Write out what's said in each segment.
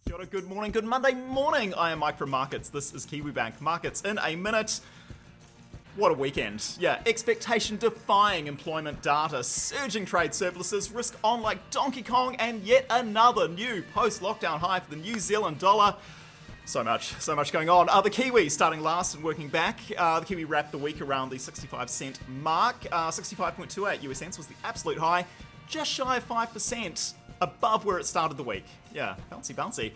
Kia ora, good morning, good Monday morning. I am Mike from Markets. This is Kiwibank. Markets in a minute. What a weekend. Yeah, expectation-defying employment data, surging trade surpluses, risk on like Donkey Kong, and yet another new post-lockdown high for the New Zealand dollar. So much going on. The Kiwi starting last and working back. The Kiwi wrapped the week around the 65-cent mark. 65.28 US cents was the absolute high, just shy of 5%. Above where it started the week. Yeah, bouncy.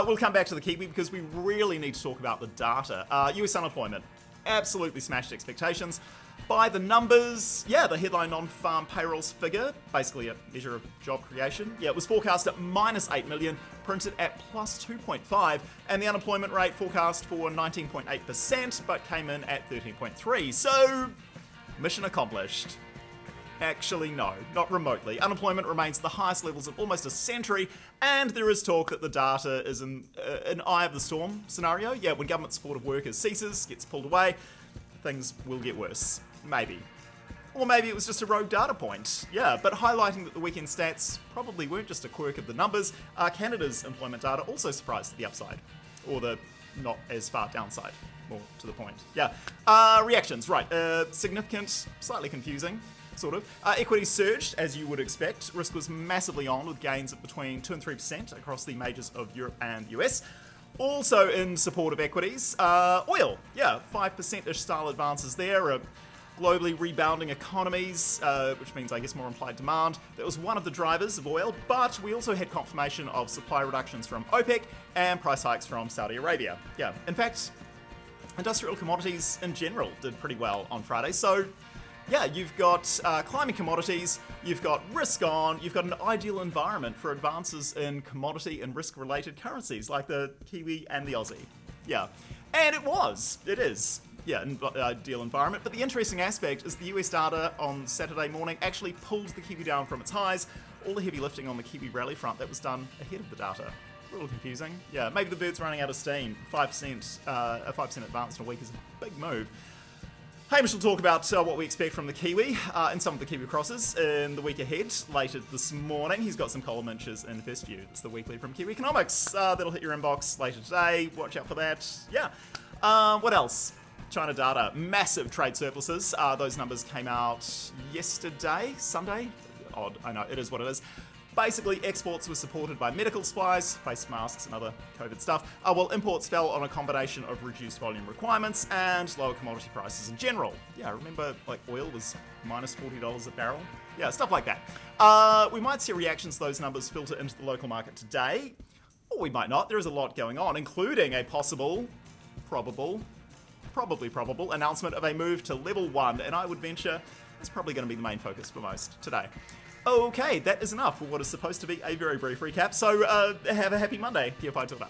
We'll come back to the Kiwi because we really need to talk about the data. US unemployment absolutely smashed expectations. By the numbers, the headline non-farm payrolls figure, basically a measure of job creation, it was forecast at minus 8 million, printed at plus 2.5, and the unemployment rate forecast for 19.8%, but came in at 13.3. So, mission accomplished. Actually, no, not remotely. Unemployment remains at the highest levels of almost a century, and there is talk that the data is an eye of the storm scenario. Yeah, when government support of workers ceases, gets pulled away, things will get worse. Maybe. Or maybe it was just a rogue data point. Yeah, but highlighting that the weekend stats probably weren't just a quirk of the numbers, Canada's employment data also surprised to the upside. Or the not as far downside. More to the point. Yeah. Reactions, right. Significant, slightly confusing. Sort of. Equities surged, as you would expect. Risk was massively on, with gains of between 2 and 3% across the majors of Europe and the US. Also in support of equities, oil. Yeah, 5%-ish style advances there. Globally rebounding economies, which means, I guess, more implied demand. That was one of the drivers of oil, but we also had confirmation of supply reductions from OPEC and price hikes from Saudi Arabia. Yeah, in fact, industrial commodities in general did pretty well on Friday, so yeah, you've got climbing commodities, you've got risk on, you've got an ideal environment for advances in commodity and risk-related currencies like the Kiwi and the Aussie. Yeah, and it is. Yeah, an ideal environment. But the interesting aspect is the US data on Saturday morning actually pulled the Kiwi down from its highs. All the heavy lifting on the Kiwi rally front, that was done ahead of the data. A little confusing. Yeah, maybe the bird's running out of steam. 5%, a 5% advance in a week is a big move. Hamish will talk about what we expect from the Kiwi and some of the Kiwi crosses in the week ahead later this morning. He's got some column inches in First View. It's the weekly from Kiwi Economics. That'll hit your inbox later today. Watch out for that. Yeah. What else? China data. Massive trade surpluses. Those numbers came out yesterday, Sunday. Odd, I know, it is what it is. Basically, exports were supported by medical supplies, face masks and other COVID stuff, while imports fell on a combination of reduced volume requirements and lower commodity prices in general. Yeah, remember, like, oil was minus $40 a barrel? Yeah, stuff like that. We might see reactions to those numbers filter into the local market today, or we might not. There is a lot going on, including a probably probable announcement of a move to level 1, and I would venture it's probably going to be the main focus for most today. Okay, that is enough for what is supposed to be a very brief recap, so have a happy Monday. Kia pai tō rā.